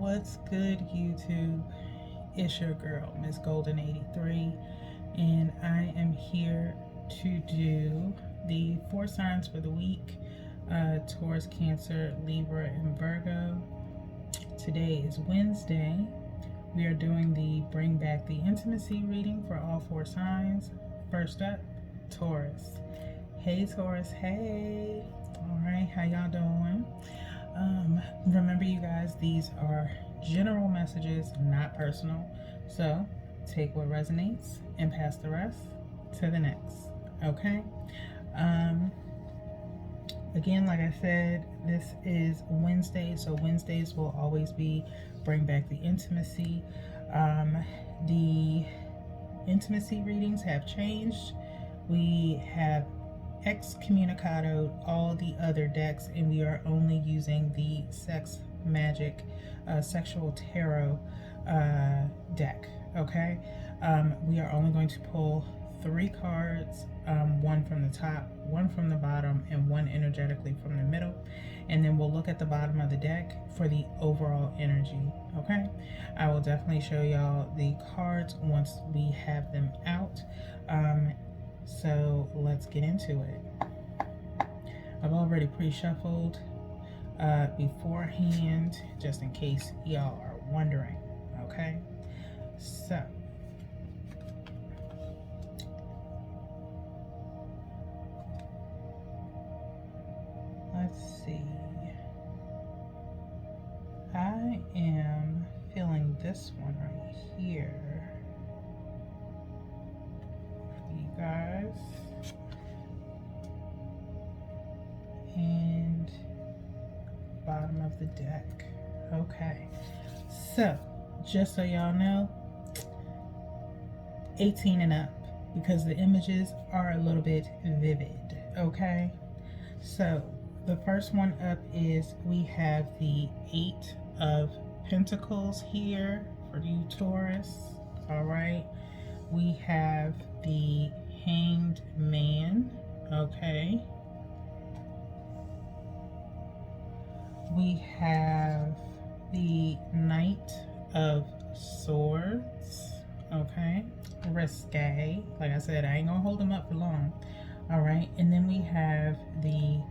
What's good, YouTube? It's your girl, Miss Golden 83, and I am here to do the 4 signs for the week: Taurus, Cancer, Libra, and Virgo. Today is Wednesday. We are doing the Bring Back the Intimacy reading for all 4 signs. First up, Taurus. Hey, Taurus. Hey. All right, how y'all doing? Remember, you guys, these are general messages, not personal. So take what resonates and pass the rest to the next. Okay. Again, like I said, this is Wednesday, so Wednesdays will always be Bring Back the Intimacy. The intimacy readings have changed. We have excommunicado all the other decks, and we are only using the sex magic sexual tarot deck. Okay. We are only going to pull 3 cards, 1 from the top, 1 from the bottom, and 1 energetically from the middle, and then we'll look at the bottom of the deck for the overall energy. Okay, I will definitely show y'all the cards once we have them out. So let's get into it. I've already pre-shuffled beforehand, just in case y'all are wondering. Okay, so let's see. I am feeling this one right here, you guys, and bottom of the deck. Okay, so just so y'all know, 18 and up, because the images are a little bit vivid. Okay, so the first one up is we have the 8 of Pentacles here for you, Taurus. All right, we have the Hanged Man. Okay, we have the Knight of Swords. Okay, risque. Like I said, I ain't gonna hold them up for long. All right, and then we have the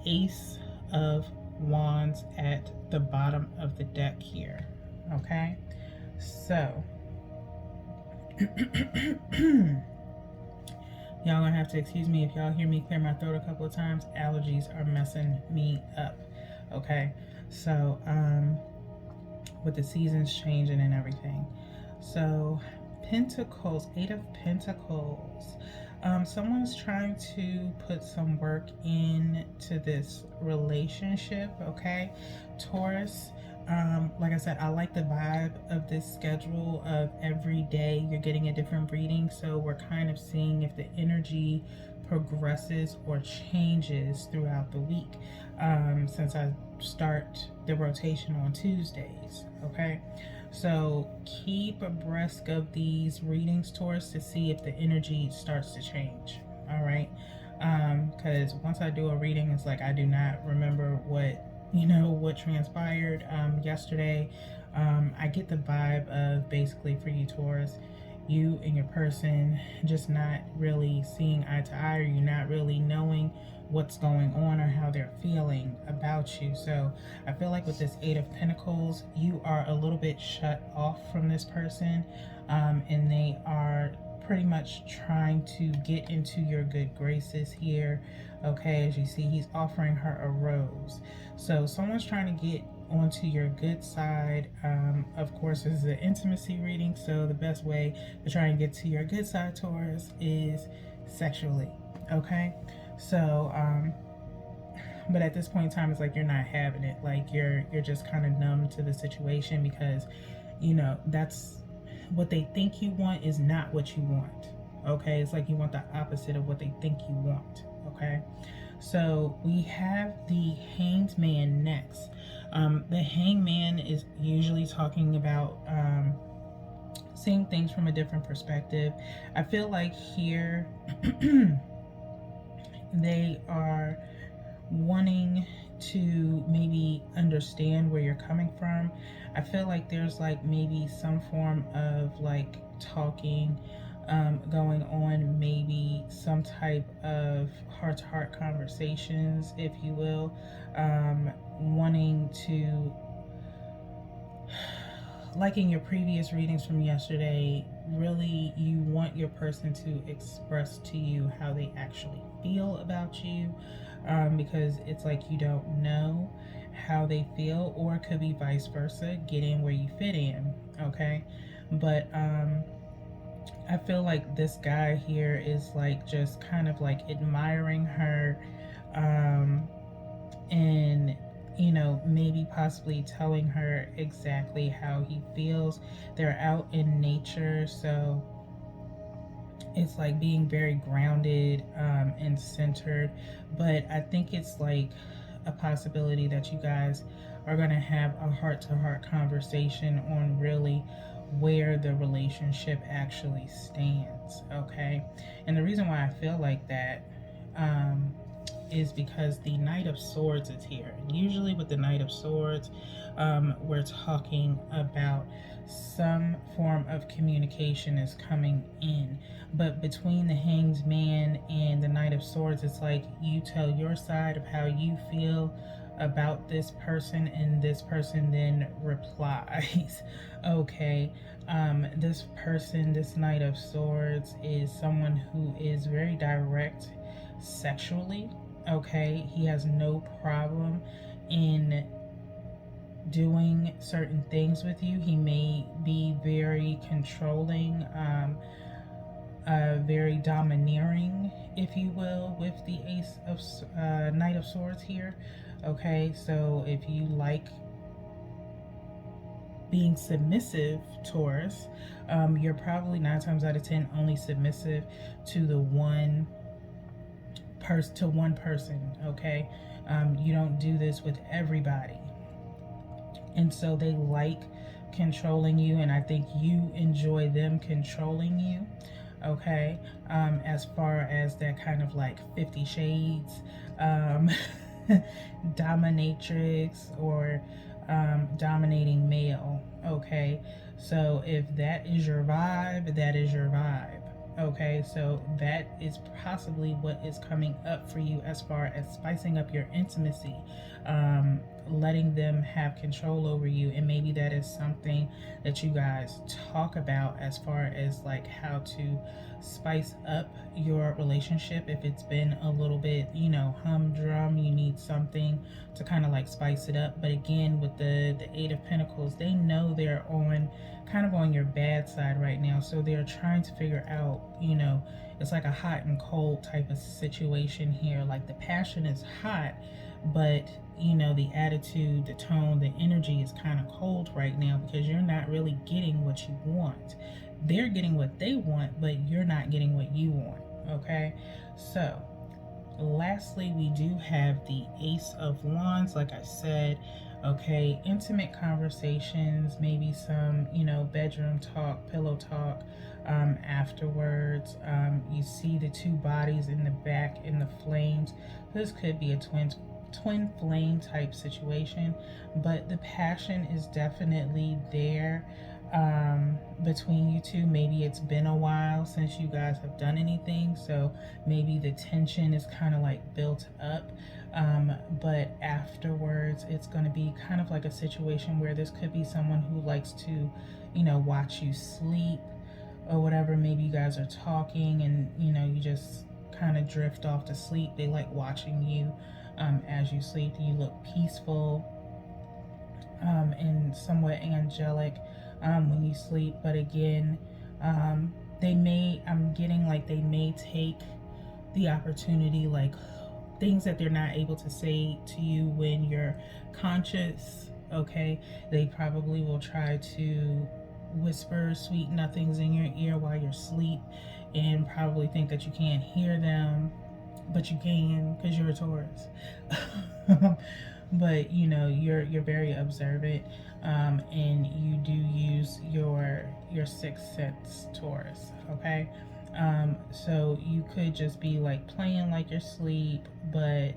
Ace of Wands at the bottom of the deck here. Okay, so y'all gonna have to excuse me if y'all hear me clear my throat a couple of times. Allergies are messing me up. Okay, so with the seasons changing and everything. So Pentacles, 8 of Pentacles. Someone's trying to put some work into this relationship. Okay, Taurus. Like I said, I like the vibe of this schedule of every day you're getting a different reading, so we're kind of seeing if the energy progresses or changes throughout the week, since I start the rotation on Tuesdays. Okay, so keep abreast of these readings, Taurus, to see if the energy starts to change. All right, because once I do a reading, it's like I do not remember what transpired yesterday. I get the vibe of, basically, for you, Taurus, you and your person just not really seeing eye to eye, or you're not really knowing what's going on or how they're feeling about you. So I feel like with this 8 of Pentacles, you are a little bit shut off from this person, and they are pretty much trying to get into your good graces here. Okay, as you see, he's offering her a rose. So someone's trying to get onto your good side. Of course, this is an intimacy reading, so the best way to try and get to your good side, Taurus, is sexually. Okay, so but at this point in time, it's like you're not having it. Like you're just kind of numb to the situation, because that's what they think you want is not what you want. Okay, it's like you want the opposite of what they think you want. Okay, so we have the Hanged Man next. The Hangman is usually talking about seeing things from a different perspective. I feel like here they are wanting to maybe understand where you're coming from. I feel like there's like maybe some form of like talking going on, maybe some type of heart-to-heart conversations, if you will, wanting to, like in your previous readings from yesterday, really you want your person to express to you how they actually feel about you, because it's like you don't know how they feel, or it could be vice versa, get in where you fit in, okay? But I feel like this guy here is like just kind of like admiring her, and you know, maybe possibly telling her exactly how he feels. They're out in nature, so it's like being very grounded and centered. But I think it's like a possibility that you guys are going to have a heart-to-heart conversation on really where the relationship actually stands, okay? And the reason why I feel like that is because the Knight of Swords is here. And usually with the Knight of Swords, we're talking about some form of communication is coming in. But between the Hanged Man and the Knight of Swords, it's like you tell your side of how you feel about this person, and this person then replies. Okay, this person, this Knight of Swords, is someone who is very direct sexually. Okay, he has no problem in doing certain things with you. He may be very controlling, very domineering, if you will, with the Ace of Knight of Swords here. Okay, so if you like being submissive, Taurus, you're probably 9 times out of 10 only submissive to the one person, okay? You don't do this with everybody. And so they like controlling you, and I think you enjoy them controlling you, okay? As far as that kind of like 50 Shades dominatrix, or dominating male, okay? So if that is your vibe, that is your vibe. Okay, so that is possibly what is coming up for you as far as spicing up your intimacy, letting them have control over you. And maybe that is something that you guys talk about as far as like how to spice up your relationship. If it's been a little bit, you know, humdrum, you need something to kind of like spice it up. But again, with the Eight of Pentacles, they know they're on kind of on your bad side right now, so they're trying to figure out, you know, it's like a hot and cold type of situation here. Like the passion is hot, but you know, the attitude, the tone, the energy is kind of cold right now, because you're not really getting what you want. They're getting what they want, but you're not getting what you want, okay? So lastly, we do have the Ace of Wands, like I said. Okay, intimate conversations, maybe some, you know, bedroom talk, pillow talk, afterwards. You see the two bodies in the back in the flames. This could be a twin flame type situation, but the passion is definitely there between you two. Maybe it's been a while since you guys have done anything, so maybe the tension is kind of like built up, but afterwards it's going to be kind of like a situation where this could be someone who likes to, you know, watch you sleep or whatever. Maybe you guys are talking and, you know, you just kind of drift off to sleep. They like watching you as you sleep. You look peaceful and somewhat angelic when you sleep. But again, I'm getting like they may take the opportunity, like things that they're not able to say to you when you're conscious, okay? They probably will try to whisper sweet nothings in your ear while you're asleep, and probably think that you can't hear them, but you can, because you're a Taurus. But you know, you're very observant, and you do use your sixth sense, Taurus, okay? So you could just be like playing like you're asleep, but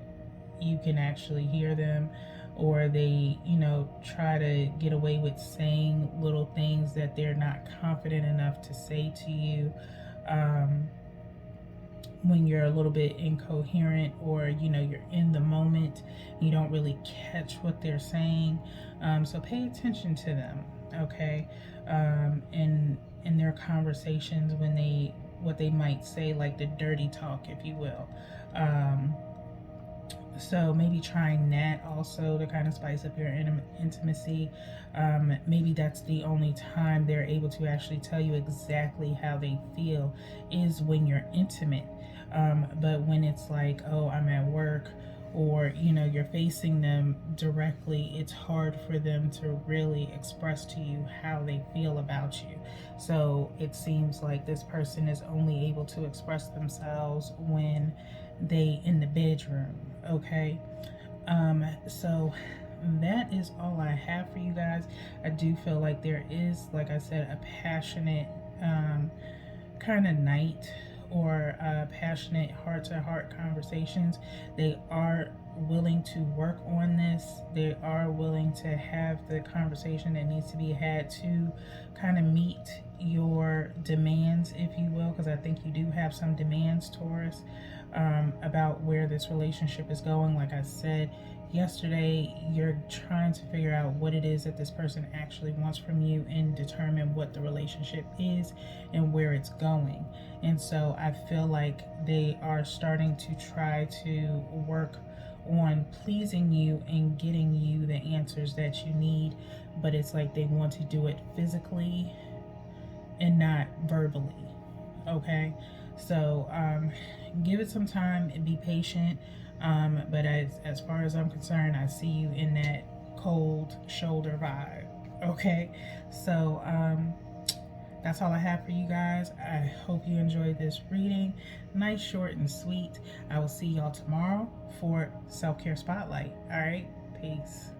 you can actually hear them, or they, you know, try to get away with saying little things that they're not confident enough to say to you. When you're a little bit incoherent, or you know, you're in the moment, you don't really catch what they're saying. So pay attention to them, okay? In their conversations, when they, what they might say, like the dirty talk, if you will. So maybe trying that also to kind of spice up your intimacy. Maybe that's the only time they're able to actually tell you exactly how they feel, is when you're intimate. But when it's like, oh, I'm at work, or you know, you're facing them directly, it's hard for them to really express to you how they feel about you. So it seems like this person is only able to express themselves when they in the bedroom, okay? So that is all I have for you guys. I do feel like there is, like I said, a passionate kind of night, or passionate heart-to-heart conversations. They are willing to work on this. They are willing to have the conversation that needs to be had to kind of meet your demands, if you will, because I think you do have some demands, Taurus, about where this relationship is going. Like I said yesterday, you're trying to figure out what it is that this person actually wants from you, and determine what the relationship is and where it's going. And so I feel like they are starting to try to work on pleasing you and getting you the answers that you need, but it's like they want to do it physically and not verbally, okay? So give it some time and be patient. But as far as I'm concerned, I see you in that cold shoulder vibe, okay? So that's all I have for you guys. I hope you enjoyed this reading. Nice, short, and sweet. I will see y'all tomorrow for Self-Care Spotlight. All right, peace.